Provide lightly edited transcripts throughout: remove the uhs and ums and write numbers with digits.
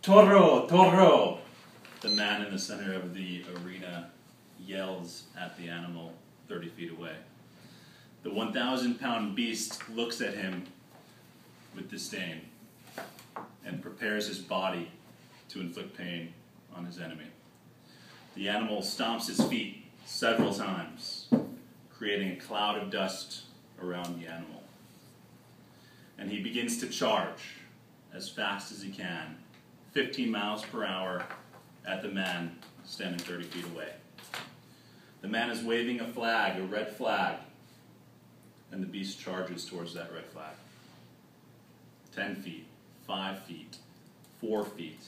Toro, Toro! The man in the center of the arena yells at the animal 30 feet away. The 1,000-pound beast looks at him with disdain and prepares his body to inflict pain on his enemy. The animal stomps his feet several times, creating a cloud of dust around the animal. And he begins to charge as fast as he can, 15 miles per hour at the man standing 30 feet away. The man is waving a flag, a red flag, and the beast charges towards that red flag. 10 feet, 5 feet, 4 feet.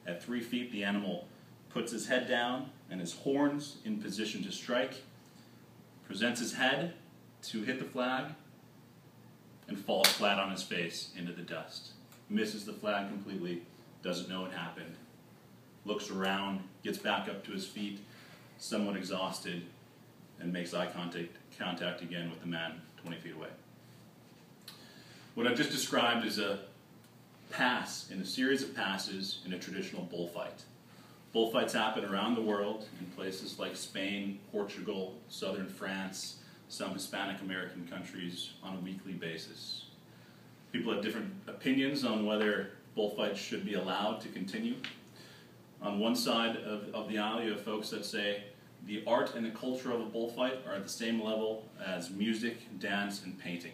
At 3 feet, the animal puts his head down and his horns in position to strike, presents his head to hit the flag, and falls flat on his face into the dust. Misses the flag completely, doesn't know what happened, looks around, gets back up to his feet, somewhat exhausted, and makes eye contact again with the man 20 feet away. What I've just described is a pass in a series of passes in a traditional bullfight. Bullfights happen around the world in places like Spain, Portugal, southern France, some Hispanic American countries on a weekly basis. People have different opinions on whether bullfights should be allowed to continue. On one side of the aisle, you have folks that say the art and the culture of a bullfight are at the same level as music, dance, and painting.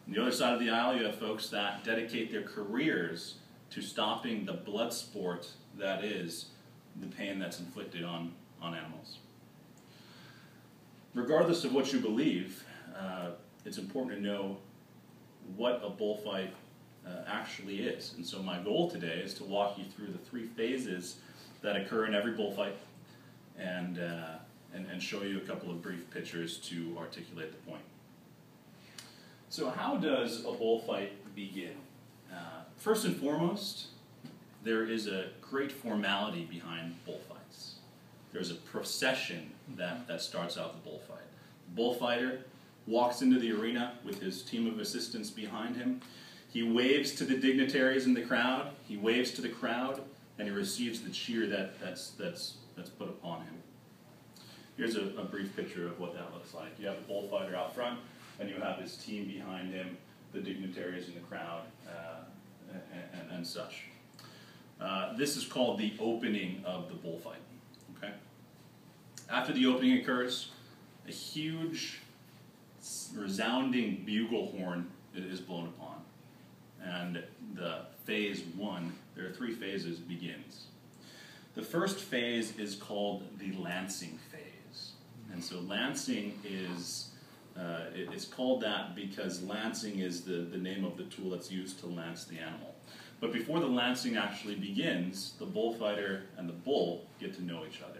On the other side of the aisle, you have folks that dedicate their careers to stopping the blood sport that is the pain that's inflicted on animals. Regardless of what you believe, it's important to know what a bullfight actually is. And so my goal today is to walk you through the 3 phases that occur in every bullfight and show you a couple of brief pictures to articulate the point. So how does a bullfight begin? First and foremost, there is a great formality behind bullfights. There's a procession that starts out the bullfight. The bullfighter walks into the arena with his team of assistants behind him. He waves to the dignitaries in the crowd. He waves to the crowd, and he receives the cheer that's put upon him. Here's a brief picture of what that looks like. You have the bullfighter out front, and you have his team behind him, the dignitaries in the crowd, and such. This is called the opening of the bullfight. Okay? After the opening occurs, a huge, resounding bugle horn is blown upon. And the phase 1, there are 3 phases, begins. The first phase is called the lancing phase. And so lancing is, it's called that because lancing is the name of the tool that's used to lance the animal. But before the lancing actually begins, the bullfighter and the bull get to know each other.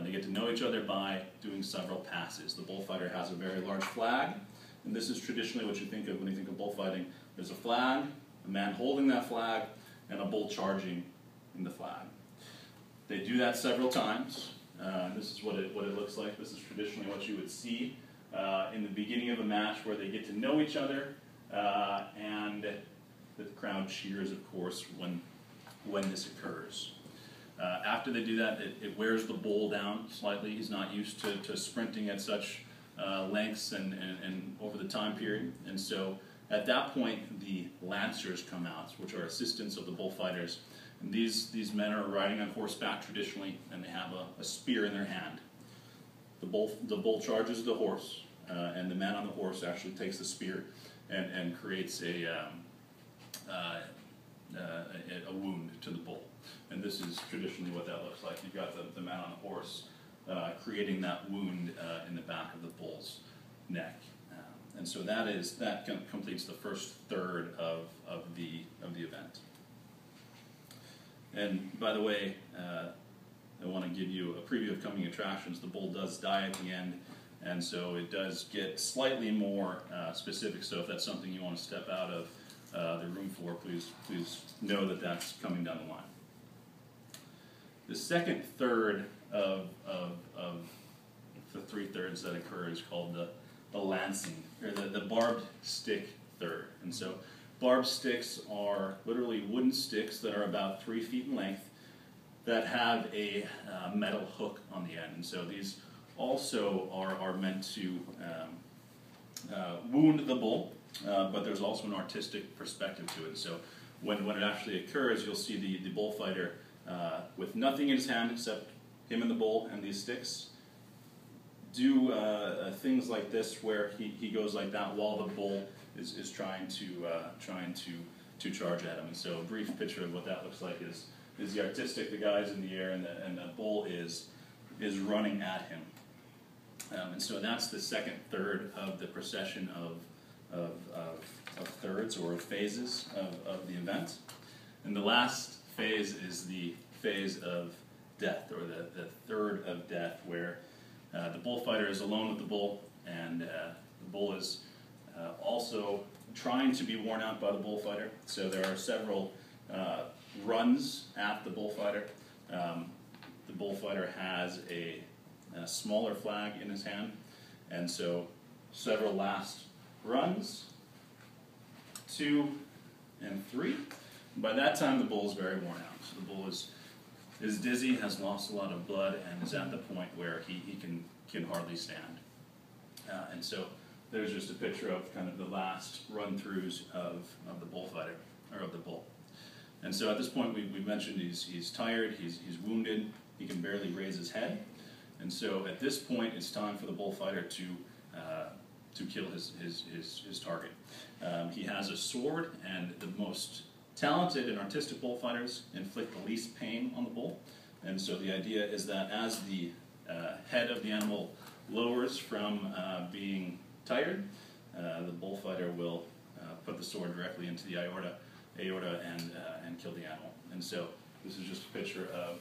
They get to know each other by doing several passes. The bullfighter has a very large flag, and this is traditionally what you think of when you think of bullfighting. There's a flag, a man holding that flag, and a bull charging in the flag. They do that several times. This is what it looks like. This is traditionally what you would see in the beginning of a match where they get to know each other, and the crowd cheers, of course, when this occurs. After they do that, it wears the bull down slightly. He's not used to sprinting at such lengths and over the time period. And so at that point, the lancers come out, which are assistants of the bullfighters. And these men are riding on horseback traditionally, and they have a spear in their hand. The bull charges the horse, and the man on the horse actually takes the spear and creates a wound to the bull. And this is traditionally what that looks like. You've got the man on the horse creating that wound in the back of the bull's neck. And so that completes the first third of the event. And by the way, I want to give you a preview of coming attractions. The bull does die at the end, and so it does get slightly more specific. So if that's something you want to step out of the room for, please know that that's coming down the line. The second third of the 3 thirds that occur is called the lancing, or the barbed stick third. And so Barb sticks are literally wooden sticks that are about 3 feet in length that have a metal hook on the end. And so these also are meant to wound the bull, but there's also an artistic perspective to it. So when it actually occurs, you'll see the bullfighter with nothing in his hand except him and the bull and these sticks do things like this, where he goes like that while the bull is trying to charge at him. And so a brief picture of what that looks like is the artistic, the guy's in the air, and the bull is running at him. And so that's the second third of the procession of thirds or phases of the event. And the last phase is the phase of death, or the third of death, where the bullfighter is alone with the bull, and the bull is also trying to be worn out by the bullfighter. So there are several runs at the bullfighter. The bullfighter has a smaller flag in his hand, and so several last runs, 2 and 3. By that time, the bull is very worn out. So the bull is dizzy, has lost a lot of blood, and is at the point where he can hardly stand. And so there's just a picture of kind of the last run-throughs of the bullfighter, or of the bull. And so at this point, we mentioned he's tired, he's wounded, he can barely raise his head. And so at this point, it's time for the bullfighter to kill his target. He has a sword, and the most talented and artistic bullfighters inflict the least pain on the bull. And so the idea is that as the head of the animal lowers from being tired, the bullfighter will put the sword directly into the aorta and kill the animal. And so this is just a picture of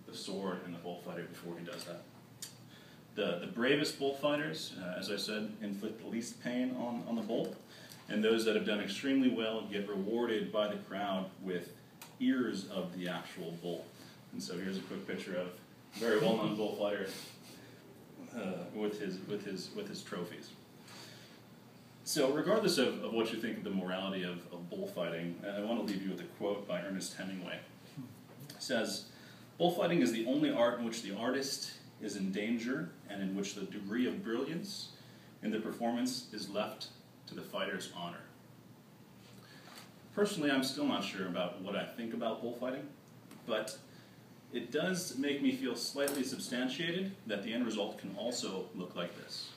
the sword and the bullfighter before he does that. The bravest bullfighters, as I said, inflict the least pain on the bull, and those that have done extremely well get rewarded by the crowd with ears of the actual bull. And so here's a quick picture of a very well-known bullfighter with his trophies. So regardless of what you think of the morality of bullfighting, I want to leave you with a quote by Ernest Hemingway. It says, "Bullfighting is the only art in which the artist is in danger, and in which the degree of brilliance in the performance is left to the fighter's honor." Personally, I'm still not sure about what I think about bullfighting, but it does make me feel slightly substantiated that the end result can also look like this.